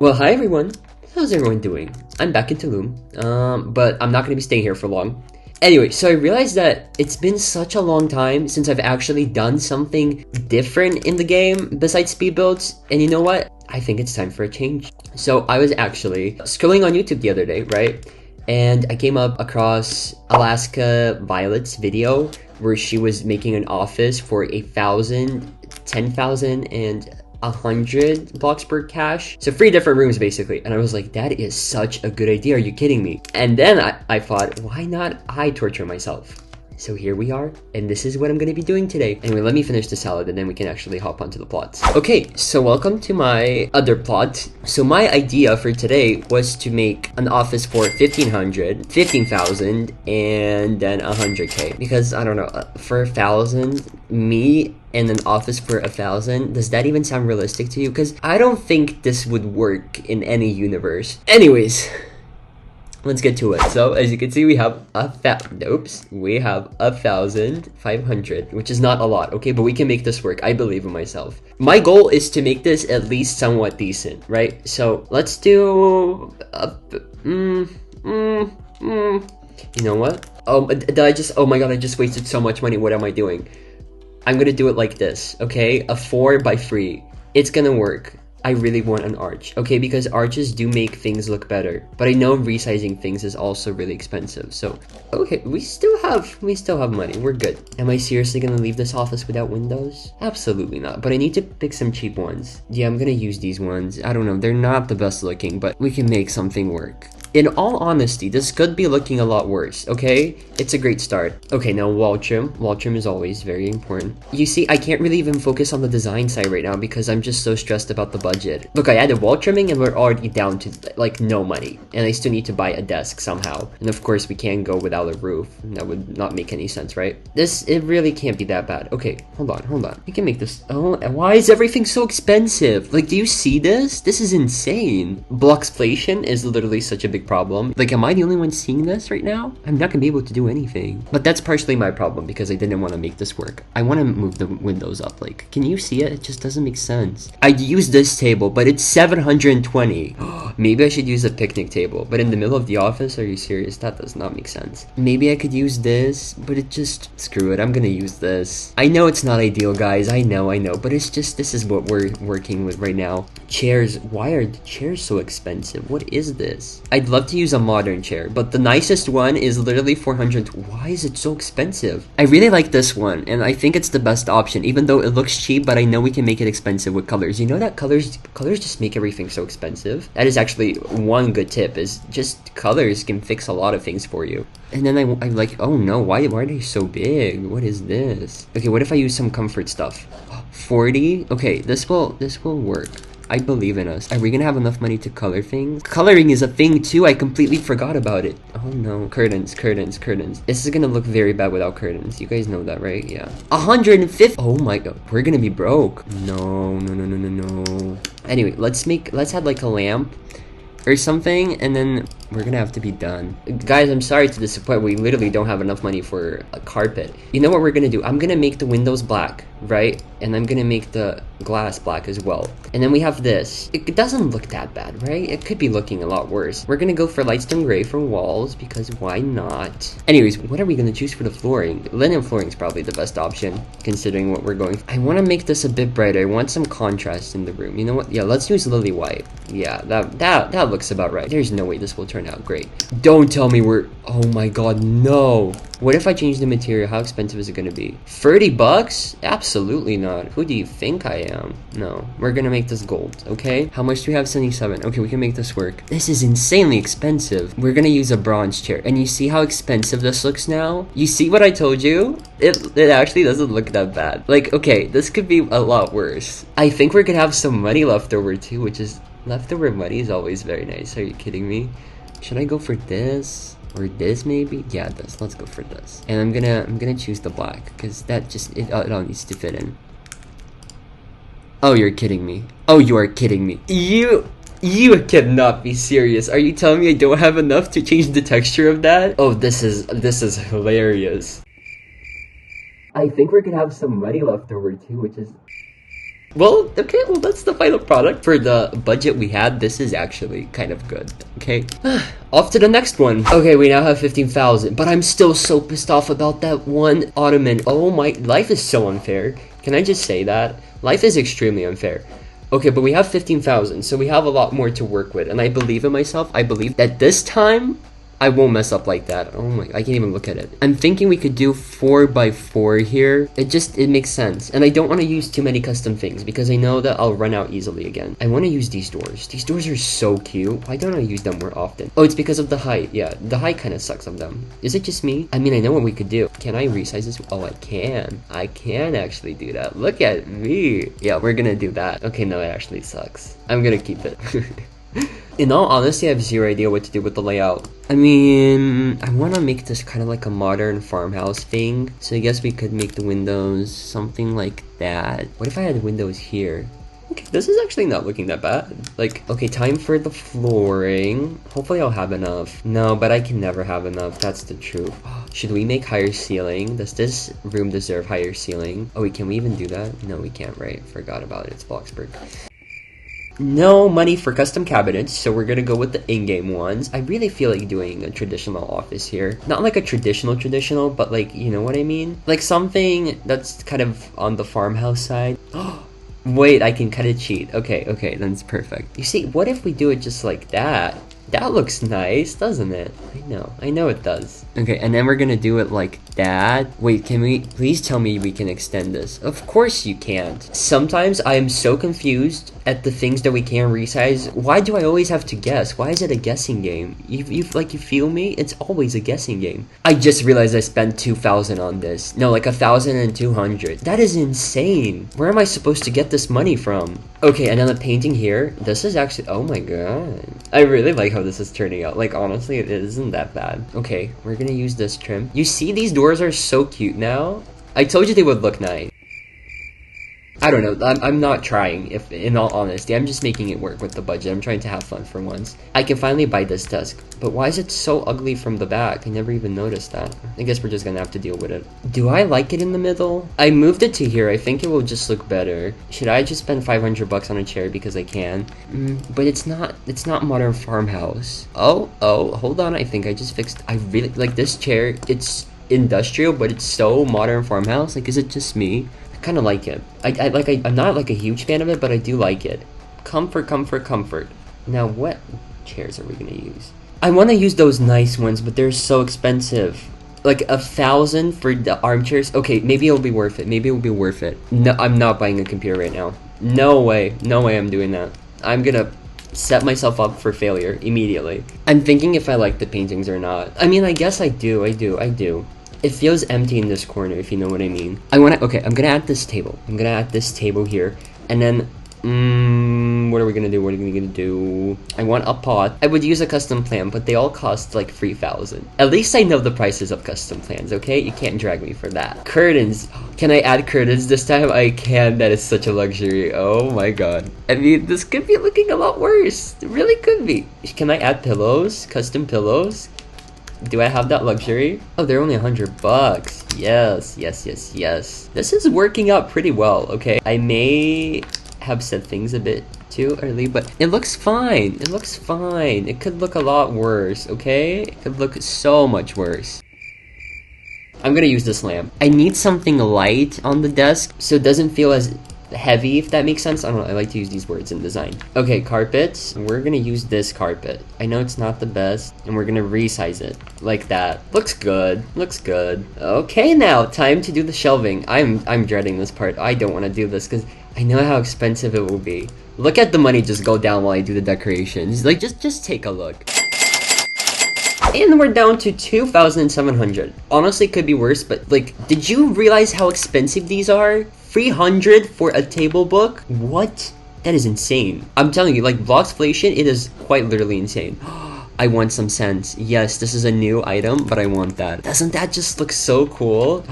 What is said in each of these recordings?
Well, hi everyone. How's everyone doing? I'm back in Tulum, but I'm not gonna be staying here for long. Anyway, so I realized that it's been such a long time since I've actually done something different in the game besides speed builds, and you know what? I think it's time for a change. So I was actually scrolling on YouTube the other day, right? And I came up across Alaska Violet's video where she was making an office for 1,000, 10,000, and 100 Bloxburg cash. So 3 different rooms basically. And I was like, that is such a good idea. Are you kidding me? And then I thought, why not I torture myself? So here we are, and this is what I'm gonna be doing today. Anyway, let me finish the salad and then we can actually hop onto the plots. Okay, so welcome to my other plot. So my idea for today was to make an office for 1,500, 15,000, and then 100k. Because, I don't know, for 1,000, me and an office for 1,000, does that even sound realistic to you? Because I don't think this would work in any universe. Anyways, let's get to it. So as you can see, we have 1,500, which is not a lot, okay? But we can make this work. I believe in myself. My goal is to make this at least somewhat decent, right? So let's do you know what? Oh my god, I just wasted so much money. What am I doing? I'm gonna do it like this, okay? A 4x3. It's gonna work. I really want an arch, okay? Because arches do make things look better. But I know resizing things is also really expensive. So, okay, we still have money. We're good. Am I seriously gonna leave this office without windows? Absolutely not. But I need to pick some cheap ones. Yeah, I'm gonna use these ones. I don't know. They're not the best looking, but we can make something work. In all honesty, this could be looking a lot worse, okay? It's a great start. Okay, now wall trim. Wall trim is always very important. You see, I can't really even focus on the design side right now because I'm just so stressed about the budget. Look, I added wall trimming and we're already down to like no money. And I still need to buy a desk somehow. And of course, we can't go without a roof. That would not make any sense, right? It really can't be that bad. Okay, hold on. We can make this. Oh, why is everything so expensive? Like, do you see this? This is insane. Bloxflation is literally such a big problem. Like, am I the only one seeing this right now? I'm not gonna be able to do anything. But that's partially my problem because I didn't want to make this work. I want to move the windows up. Like, can you see it? It just doesn't make sense. I'd use this table, but it's 720. Maybe I should use a picnic table, but in the middle of the office? Are you serious? That does not make sense. Maybe I could use this, but it just, screw it. I'm gonna use this. I know it's not ideal, guys. I know, but it's just, this is what we're working with right now. Chairs. Why are the chairs so expensive? What is this? I'd love to use a modern chair, but the nicest one is literally 400. Why is it so expensive? I really like this one, and I think it's the best option, even though it looks cheap, but I know we can make it expensive with colors. You know that colors just make everything so expensive? That is actually one good tip, is just colors can fix a lot of things for you. And then I like, oh no, why are they so big? What is this? Okay, what if I use some comfort stuff? 40? Okay, this will work. I believe in us. Are we gonna have enough money to color things? Coloring is a thing too. I completely forgot about it. Oh no. Curtains. This is gonna look very bad without curtains. You guys know that, right? Yeah. 150. Oh my god. We're gonna be broke. No. Anyway, let's add like a lamp or something, and then we're gonna have to be done. Guys, I'm sorry to disappoint. We literally don't have enough money for a carpet. You know what we're gonna do? I'm gonna make the windows black, right? And I'm gonna make the glass black as well. And then we have this. It doesn't look that bad, right? It could be looking a lot worse. We're gonna go for light stone gray for walls, because why not? Anyways, what are we gonna choose for the flooring? Linen flooring is probably the best option, considering what we're going. I wanna make this a bit brighter. I want some contrast in the room. You know what? Yeah, let's use lily white. Yeah, that looks about right. There's no way this will turn out great. Don't tell me oh my god, no. What if I change the material? How expensive is it gonna be? 30 bucks? Absolutely not. Who do you think I am? No, we're gonna make this gold, okay? How much do we have? 77. Okay, we can make this work. This is insanely expensive. We're gonna use a bronze chair. And you see how expensive this looks now? You see what I told you? It actually doesn't look that bad. Like, okay, this could be a lot worse. I think we're gonna have some money left over too, which is, leftover money is always very nice. Are you kidding me? Should I go for this? Or this maybe? Yeah, this. Let's go for this. And I'm gonna choose the black, because that just, it all needs to fit in. Oh, you're kidding me. Oh, you are kidding me. You cannot be serious. Are you telling me I don't have enough to change the texture of that? Oh, this is hilarious. I think we're gonna have some money left over too, which is, Well, okay, well, that's the final product. For the budget we had, this is actually kind of good, okay? Off to the next one. Okay, we now have 15,000, but I'm still so pissed off about that one ottoman. Oh my, life is so unfair. Can I just say that? Life is extremely unfair. Okay, but we have 15,000, so we have a lot more to work with, and I believe in myself. I believe that this time, I won't mess up like that. Oh my, I can't even look at it. I'm thinking we could do 4x4 here. It makes sense. And I don't want to use too many custom things because I know that I'll run out easily again. I want to use these doors. These doors are so cute. Why don't I use them more often? Oh, it's because of the height. Yeah, the height kind of sucks of them. Is it just me? I mean, I know what we could do. Can I resize this? Oh, I can. I can actually do that. Look at me. Yeah, we're gonna do that. Okay, no, it actually sucks. I'm gonna keep it. In all honesty, I have zero idea what to do with the layout. I mean, I want to make this kind of like a modern farmhouse thing. So I guess we could make the windows something like that. What if I had windows here? Okay, this is actually not looking that bad. Like, okay, time for the flooring. Hopefully I'll have enough. No, but I can never have enough. That's the truth. Should we make higher ceiling? Does this room deserve higher ceiling? Oh wait, can we even do that? No, we can't, right? Forgot about it. It's Bloxburg. No money for custom cabinets, so we're gonna go with the in-game ones. I really feel like doing a traditional office here. Not like a traditional, but like, you know what I mean? Like something that's kind of on the farmhouse side. Wait, I can kind of cheat. Okay, then it's perfect. You see, what if we do it just like that? That looks nice, doesn't it? I know it does. Okay, and then we're gonna do it like that. Wait, can we, please tell me we can extend this. Of course you can't. Sometimes I am so confused at the things that we can resize. Why do I always have to guess? Why is it a guessing game? You feel me? It's always a guessing game. I just realized I spent 2,000 on this. No, like 1,200. That is insane. Where am I supposed to get this money from? Okay, and then the painting here. This is actually, oh my god. I really like how this is turning out. Like, honestly, it isn't that bad. Okay, we're gonna use this trim. You see, these doors are so cute now. I told you they would look nice. I don't know, I'm not trying, if in all honesty. I'm just making it work with the budget. I'm trying to have fun for once. I can finally buy this desk, but why is it so ugly from the back? I never even noticed that. I guess we're just gonna have to deal with it. Do I like it in the middle? I moved it to here. I think it will just look better. Should I just spend 500 bucks on a chair because I can? But it's not modern farmhouse. Oh, hold on. I think I just fixed, I really like this chair. It's industrial, but it's so modern farmhouse. Like, is it just me? Kind of like it. I'm not like a huge fan of it, but I do like it. Comfort. Now, what chairs are we gonna use? I want to use those nice ones, but they're so expensive. Like 1,000 for the armchairs. Okay, maybe it'll be worth it. No, I'm not buying a computer right now. No way I'm doing that. I'm gonna set myself up for failure immediately. I'm thinking if I like the paintings or not. I mean, I guess I do. It feels empty in this corner, if you know what I mean. Okay, I'm gonna add this table. Here. And then, what are we gonna do? I want a pot. I would use a custom plan, but they all cost like 3,000. At least I know the prices of custom plans, okay? You can't drag me for that. Curtains. Can I add curtains this time? I can. That is such a luxury. Oh my god. I mean, this could be looking a lot worse. It really could be. Can I add pillows? Custom pillows? Do I have that luxury? Oh, they're only 100 bucks. Yes. This is working out pretty well, okay? I may have said things a bit too early, but it looks fine. It could look a lot worse, okay? It could look so much worse. I'm gonna use this lamp. I need something light on the desk so it doesn't feel as heavy, if that makes sense. I don't know, I like to use these words in design. Okay, carpets. We're gonna use this carpet. I know it's not the best, and we're gonna resize it like that. Looks good. Okay, now time to do the shelving. I'm dreading this part. I don't want to do this because I know how expensive it will be. Look at the money just go down while I do the decorations. Like, just take a look. And we're down to 2,700. Honestly, it could be worse, but like, did you realize how expensive these are? 300 for a table book? What? That is insane. I'm telling you, like, Bloxflation, it is quite literally insane. I want some scents. Yes, this is a new item, but I want that. Doesn't that just look so cool?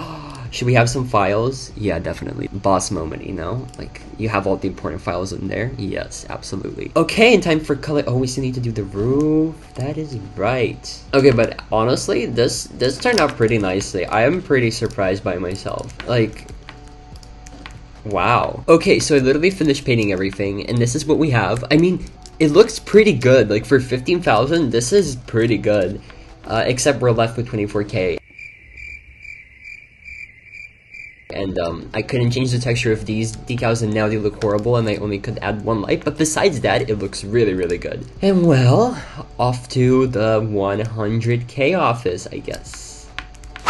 Should we have some files? Yeah, definitely. Boss moment, you know? Like, you have all the important files in there? Yes, absolutely. Okay, and time for color. Oh, we still need to do the roof. That is right. Okay, but honestly, this turned out pretty nicely. I am pretty surprised by myself. Like, Wow. Okay, so I literally finished painting everything, and this is what we have. I mean, it looks pretty good. Like, for 15,000, this is pretty good. Except we're left with 24K. And, I couldn't change the texture of these decals, and now they look horrible, and I only could add one light. But besides that, it looks really, really good. And, well, off to the 100K office, I guess.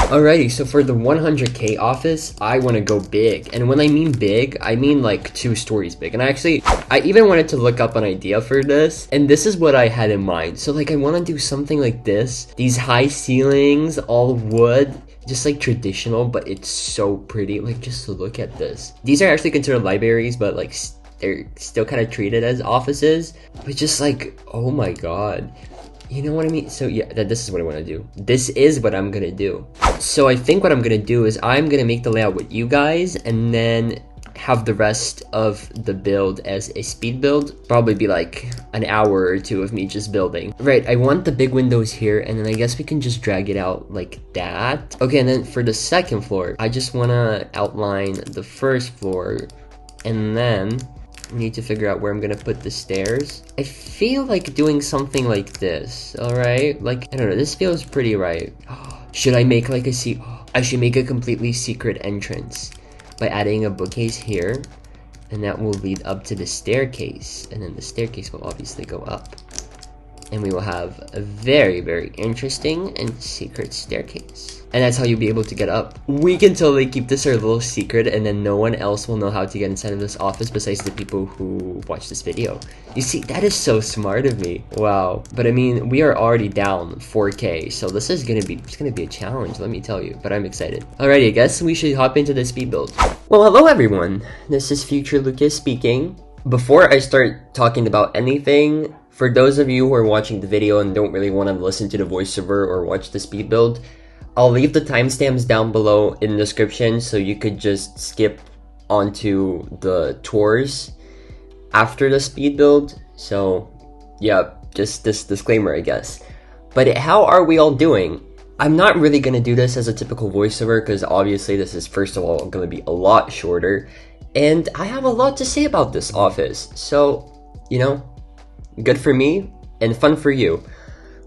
Alrighty, so for the 100K office, I want to go big. And when I mean big, I mean like 2 stories big. And I even wanted to look up an idea for this. And this is what I had in mind. So like I want to do something like this. These high ceilings, all wood, just like traditional, but it's so pretty. Like just look at this. These are actually considered libraries, but like they're still kind of treated as offices. But just like, oh my god. You know what I mean? So yeah, this is what I want to do. This is what I'm gonna do. So I think what I'm gonna do is I'm gonna make the layout with you guys and then have the rest of the build as a speed build. Probably be like an hour or 2 of me just building. Right, I want the big windows here, and then I guess we can just drag it out like that. Okay, and then for the second floor, I just wanna outline the first floor, and then need to figure out where I'm gonna put the stairs. I feel like doing something like this, alright? Like, I don't know, this feels pretty right. Should I make like I should make a completely secret entrance by adding a bookcase here, and that will lead up to the staircase, and then the staircase will obviously go up. And we will have a very, very interesting and secret staircase. And that's how you'll be able to get up. We can totally keep this our little secret, and then no one else will know how to get inside of this office besides the people who watch this video. You see, that is so smart of me. Wow. But I mean, we are already down 4K, so this is gonna be a challenge, let me tell you. But I'm excited. Alrighty, I guess we should hop into the speed build. Well, hello everyone. This is Future Lucas speaking. Before I start talking about anything, for those of you who are watching the video and don't really want to listen to the voiceover or watch the speed build, I'll leave the timestamps down below in the description so you could just skip onto the tours after the speed build. So yeah, just this disclaimer, I guess. But how are we all doing? I'm not really going to do this as a typical voiceover because obviously this is first of all going to be a lot shorter. And I have a lot to say about this office. So, you know, good for me and fun for you.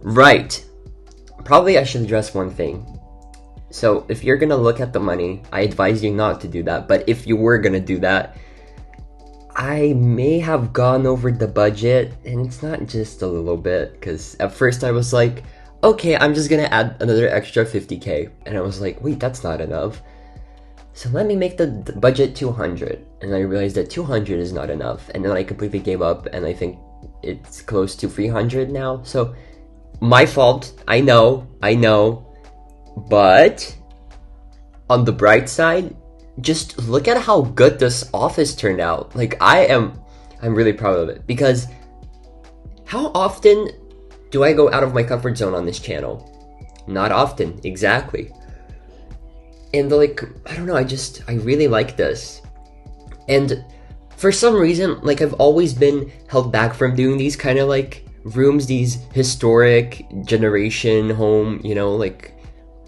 Right. Probably I should address one thing. So if you're gonna look at the money, I advise you not to do that. But if you were gonna do that, I may have gone over the budget, and it's not just a little bit, because at first I was like, okay, I'm just gonna add another extra 50K. And I was like, wait, that's not enough. So let me make the budget 200. And I realized that 200 is not enough. And then I completely gave up, and I think it's close to 300 now. So my fault, I know. But on the bright side, just look at how good this office turned out. Like I'm really proud of it, because how often do I go out of my comfort zone on this channel? Not often, exactly. And like, I don't know, I really like this. And for some reason, like I've always been held back from doing these kind of like rooms, these historic generation home, you know, like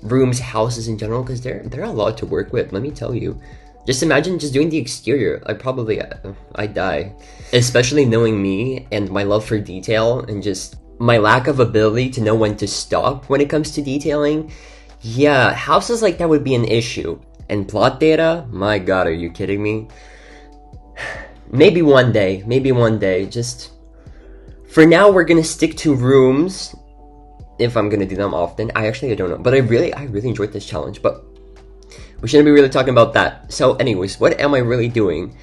rooms, houses in general, because they're a lot to work with, let me tell you. Just imagine just doing the exterior. I'd die. Especially knowing me and my love for detail and just my lack of ability to know when to stop when it comes to detailing. Yeah, houses like that would be an issue. And plot data? My god, are you kidding me? Maybe one day. Just for now, we're gonna stick to rooms. If I'm gonna do them often, I don't know, but I really enjoyed this challenge. But we shouldn't be really talking about that. So anyways, what am I really doing?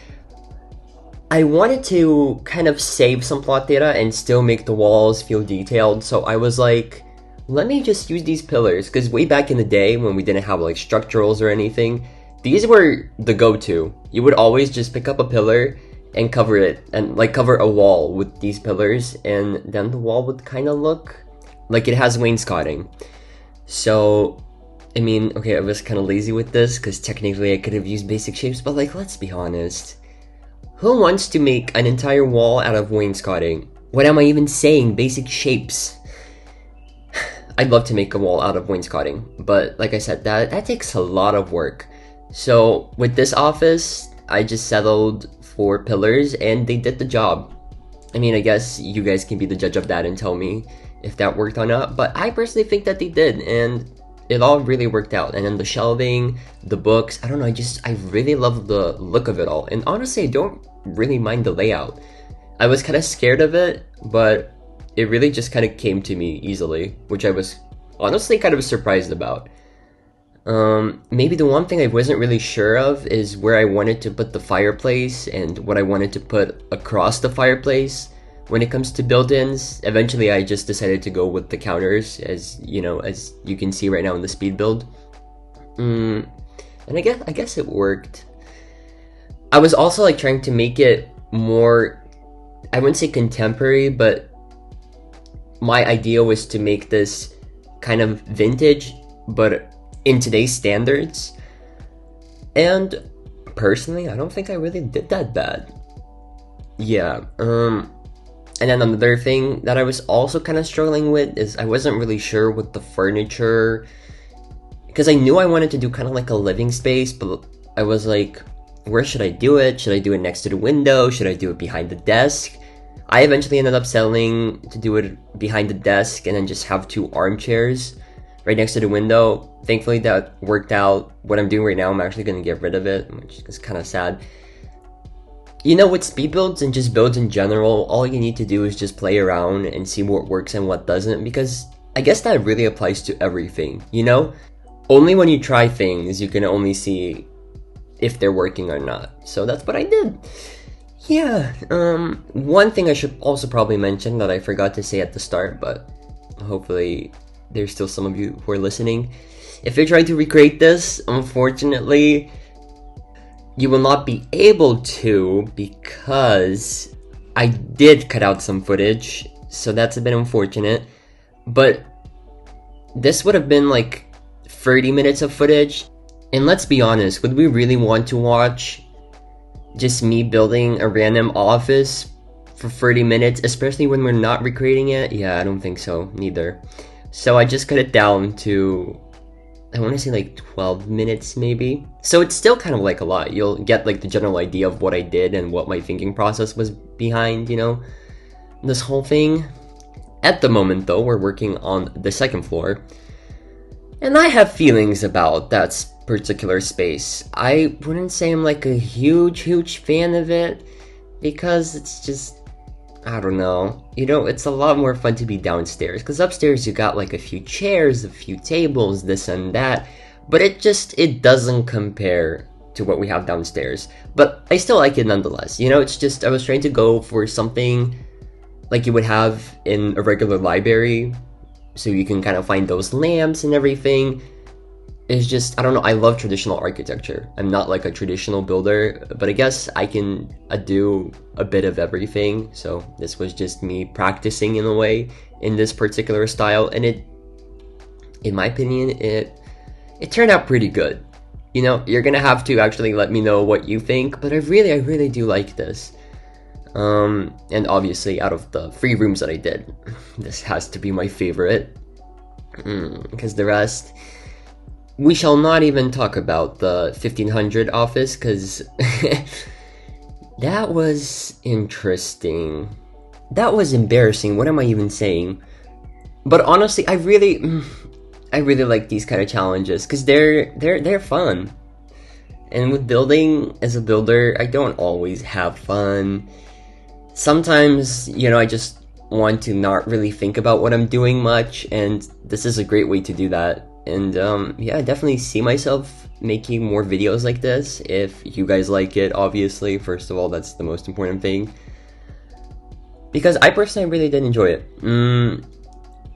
I wanted to kind of save some plot data and still make the walls feel detailed. So I was like, let me just use these pillars, because way back in the day when we didn't have like structurals or anything, these were the go-to. You would always just pick up a pillar and cover it, and like cover a wall with these pillars, and then the wall would kind of look like it has wainscoting. So, I mean, okay, I was kind of lazy with this, because technically I could have used basic shapes, but like, let's be honest. Who wants to make an entire wall out of wainscoting? What am I even saying? Basic shapes. I'd love to make a wall out of wainscoting, but like I said, that takes a lot of work. So, with this office, I just settled for pillars and they did the job. I mean, I guess you guys can be the judge of that and tell me if that worked or not, but I personally think that they did, and it all really worked out. And then the shelving, the books, I don't know, I really love the look of it all. And honestly, I don't really mind the layout. I was kind of scared of it, but it really just kind of came to me easily, which I was honestly kind of surprised about. Maybe the one thing I wasn't really sure of is where I wanted to put the fireplace and what I wanted to put across the fireplace. When it comes to build-ins, eventually I just decided to go with the counters, as you know, as you can see right now in the speed build. And I guess it worked. I was also like trying to make it more, I wouldn't say contemporary, but my idea was to make this kind of vintage, but in today's standards. And personally, I don't think I really did that bad. Yeah, and then another thing that I was also kind of struggling with is I wasn't really sure with the furniture, because I knew I wanted to do kind of like a living space, but I was like, where should I do it? Should I do it next to the window? Should I do it behind the desk? I eventually ended up settling to do it behind the desk and then just have 2 armchairs right next to the window. Thankfully that worked out. What I'm doing right now, I'm actually going to get rid of it, which is kind of sad. You know, with speed builds and just builds in general, all you need to do is just play around and see what works and what doesn't, because I guess that really applies to everything, you know? Only when you try things, you can only see if they're working or not. So that's what I did. Yeah, one thing I should also probably mention that I forgot to say at the start, but hopefully there's still some of you who are listening. If you're trying to recreate this, unfortunately, you will not be able to, because I did cut out some footage, so that's a bit unfortunate. But this would have been like 30 minutes of footage, and let's be honest, would we really want to watch just me building a random office for 30 minutes, especially when we're not recreating it? Yeah, I don't think so, neither. So I just cut it down to, I want to say like 12 minutes maybe. So it's still kind of like a lot. You'll get like the general idea of what I did and what my thinking process was behind, you know, this whole thing. At the moment though, we're working on the 2nd floor, and I have feelings about that particular space. I wouldn't say I'm like a huge fan of it, because it's just, I don't know, you know, it's a lot more fun to be downstairs, because upstairs you got like a few chairs, a few tables, this and that, but it doesn't compare to what we have downstairs. But I still like it nonetheless, you know. It's just, I was trying to go for something like you would have in a regular library, so you can kind of find those lamps and everything. It's just, I don't know, I love traditional architecture. I'm not like a traditional builder, but I guess I can do a bit of everything. So this was just me practicing in a way in this particular style, and it, in my opinion, it turned out pretty good. You know, you're gonna have to actually let me know what you think, but I really do like this. And obviously, out of the 3 rooms that I did, this has to be my favorite, because the rest, we shall not even talk about the 1500 office, because that was interesting. That was embarrassing. What am I even saying? But honestly, I really like these kind of challenges, because they're fun. And with building, as a builder, I don't always have fun. Sometimes, you know, I just want to not really think about what I'm doing much, and this is a great way to do that. And yeah, I definitely see myself making more videos like this, if you guys like it, obviously. First of all, that's the most important thing, because I personally really did enjoy it.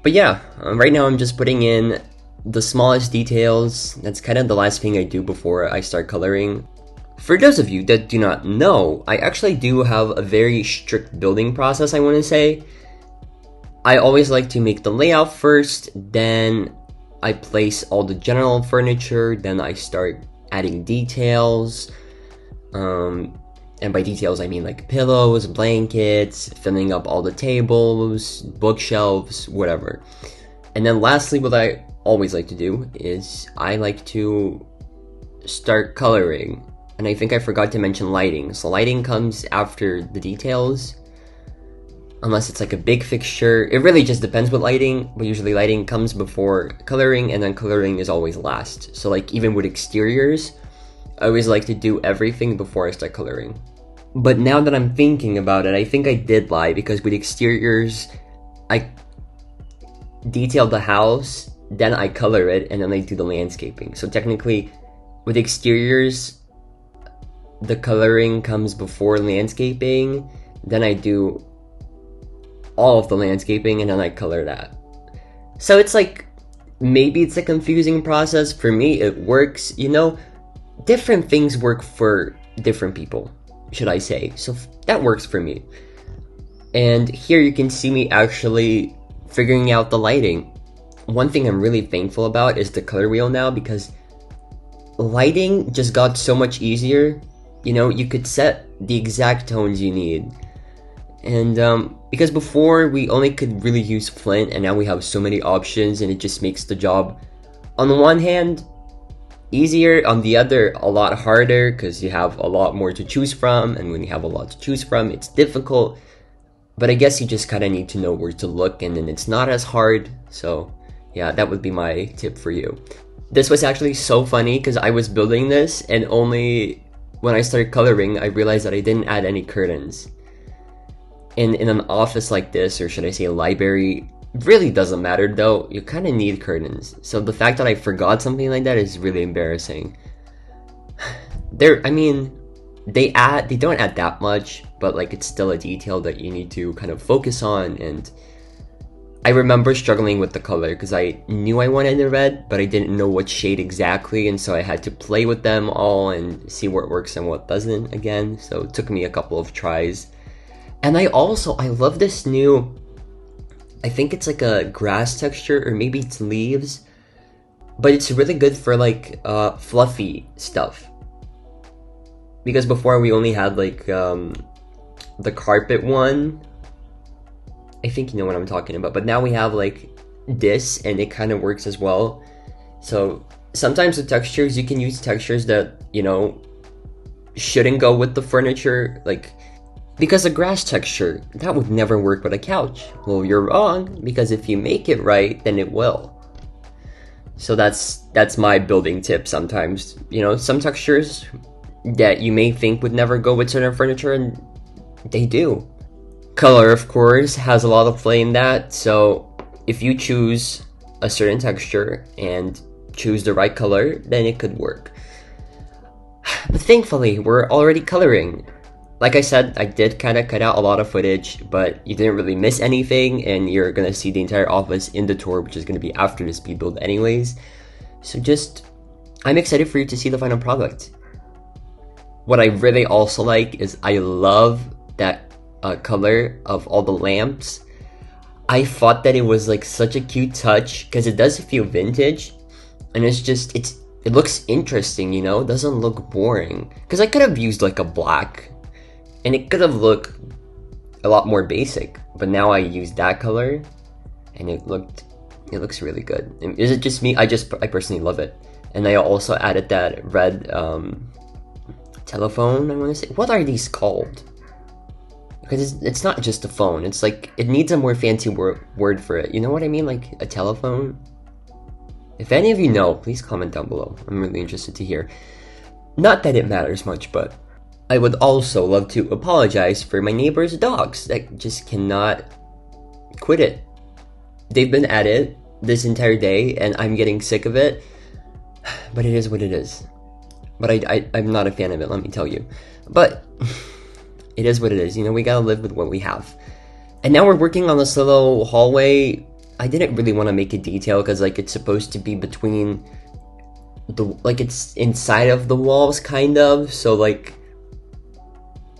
But yeah, right now I'm just putting in the smallest details. That's kind of the last thing I do before I start coloring. For those of you that do not know, I actually do have a very strict building process, I want to say. I always like to make the layout first, then I place all the general furniture, then I start adding details. And by details, I mean like pillows, blankets, filling up all the tables, bookshelves, whatever. And then lastly, what I always like to do is I like to start coloring. And I think I forgot to mention lighting. So lighting comes after the details, unless it's like a big fixture. It really just depends with lighting, but usually lighting comes before coloring, and then coloring is always last. So like even with exteriors, I always like to do everything before I start coloring. But now that I'm thinking about it, I think I did lie, because with exteriors, I detail the house, then I color it, and then I do the landscaping. So technically, with exteriors, the coloring comes before landscaping, then I do all of the landscaping, and then I color that. So it's like, maybe it's a confusing process. For me, it works. You know, different things work for different people, should I say. So that works for me. And here you can see me actually figuring out the lighting. One thing I'm really thankful about is the color wheel now, because lighting just got so much easier. You know, you could set the exact tones you need. And because before we only could really use Flint, and now we have so many options, and it just makes the job, on the one hand, easier, on the other, a lot harder, because you have a lot more to choose from, and when you have a lot to choose from, it's difficult. But I guess you just kind of need to know where to look, and then it's not as hard. So yeah, that would be my tip for you. This was actually so funny, because I was building this, and only when I started coloring, I realized that I didn't add any curtains. In an office like this, or should I say a library, really doesn't matter though. You kind of need curtains. So the fact that I forgot something like that is really embarrassing. They don't add that much, but like it's still a detail that you need to kind of focus on. And I remember struggling with the color, because I knew I wanted the red, but I didn't know what shade exactly, and so I had to play with them all and see what works and what doesn't again. So it took me a couple of tries. And I love this new, I think it's like a grass texture, or maybe it's leaves, but it's really good for like fluffy stuff. Because before we only had like the carpet one. I think you know what I'm talking about, but now we have like this, and it kind of works as well. So sometimes with textures, you can use textures that, you know, shouldn't go with the furniture, like, because a grass texture, that would never work with a couch. Well, you're wrong, because if you make it right, then it will. So that's my building tip sometimes. You know, some textures that you may think would never go with certain furniture, and they do. Color, of course, has a lot of play in that. So if you choose a certain texture and choose the right color, then it could work. But thankfully, we're already coloring. Like I said, I did kind of cut out a lot of footage, but you didn't really miss anything, and you're going to see the entire office in the tour, which is going to be after the speed build anyways. So I'm excited for you to see the final product. What I really also like is I love that color of all the lamps. I thought that it was like such a cute touch, because it does feel vintage, and it looks interesting, you know. It doesn't look boring, because I could have used like a black, and it could have looked a lot more basic, but now I used that color, and it looks really good. Is it just me? I personally love it. And I also added that red telephone, I want to say. What are these called? Because it's not just a phone. It's like, it needs a more fancy word for it. You know what I mean? Like a telephone? If any of you know, please comment down below. I'm really interested to hear. Not that it matters much, but I would also love to apologize for my neighbor's dogs that just cannot quit it. They've been at it this entire day, and I'm getting sick of it. But it is what it is. But I'm not a fan of it, let me tell you. But it is what it is. You know, we gotta live with what we have. And now we're working on this little hallway. I didn't really want to make it detailed, because like it's supposed to be between it's inside of the walls, kind of. So like,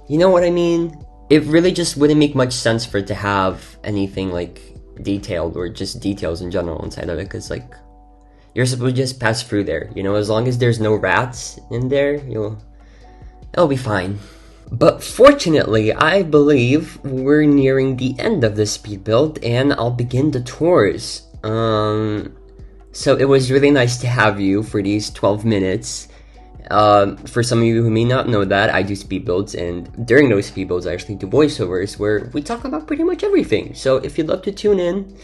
you know what I mean? It really just wouldn't make much sense for it to have anything like detailed, or just details in general inside of it, because like, you're supposed to just pass through there, you know. As long as there's no rats in there, it'll be fine. But fortunately, I believe we're nearing the end of this speed build, and I'll begin the tours. So it was really nice to have you for these 12 minutes. For some of you who may not know that, I do speed builds, and during those speed builds, I actually do voiceovers where we talk about pretty much everything. So if you'd love to tune in,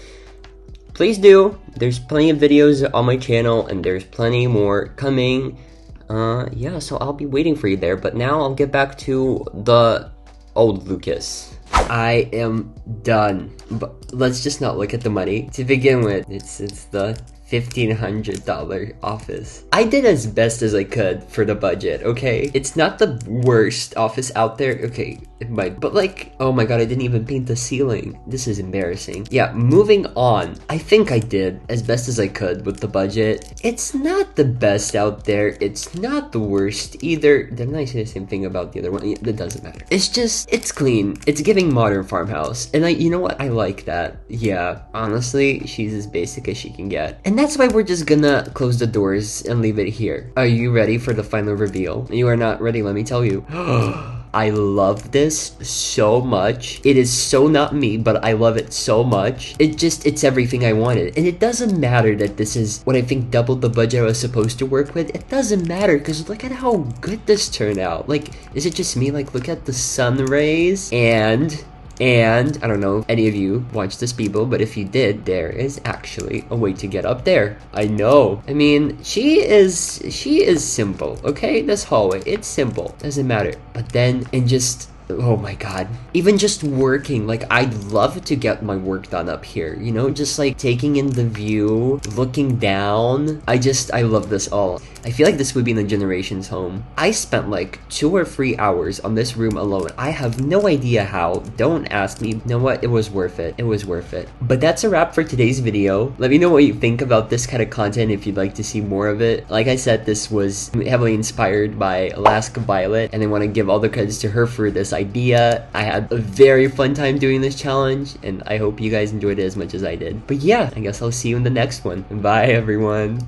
please do. There's plenty of videos on my channel, and there's plenty more coming. Yeah, so I'll be waiting for you there. But now I'll get back to the old Lucas. I am done. But let's just not look at the money. To begin with, it's the $1,500 office. I did as best as I could for the budget, okay? It's not the worst office out there. Okay, it might, but like, oh my god, I didn't even paint the ceiling. This is embarrassing. Yeah, moving on. I think I did as best as I could with the budget. It's not the best out there. It's not the worst either. Didn't I say the same thing about the other one? It doesn't matter. It's just, it's clean. It's giving modern farmhouse. And you know what? I like that. Yeah, honestly, she's as basic as she can get. And that's why we're just gonna close the doors and leave it here. Are you ready for the final reveal? You are not ready, let me tell you. I love this so much. It is so not me, but I love it so much. It's everything I wanted. And it doesn't matter that this is what I think doubled the budget I was supposed to work with. It doesn't matter, because look at how good this turned out. Like, is it just me? Like, look at the sun rays and I don't know if any of you watched the Speedbuild, but if you did, there is actually a way to get up there. I know. I mean, she is simple, okay? This hallway, it's simple. Doesn't matter. But then, and just, oh my god. Even just working, like, I'd love to get my work done up here, you know? Just like taking in the view, looking down. I love this all. I feel like this would be in a generation's home. I spent like 2 or 3 hours on this room alone. I have no idea how. Don't ask me. You know what? It was worth it. It was worth it. But that's a wrap for today's video. Let me know what you think about this kind of content if you'd like to see more of it. Like I said, this was heavily inspired by Alaska Violet, and I want to give all the credits to her for this idea. I had a very fun time doing this challenge, and I hope you guys enjoyed it as much as I did. But yeah, I guess I'll see you in the next one. Bye, everyone.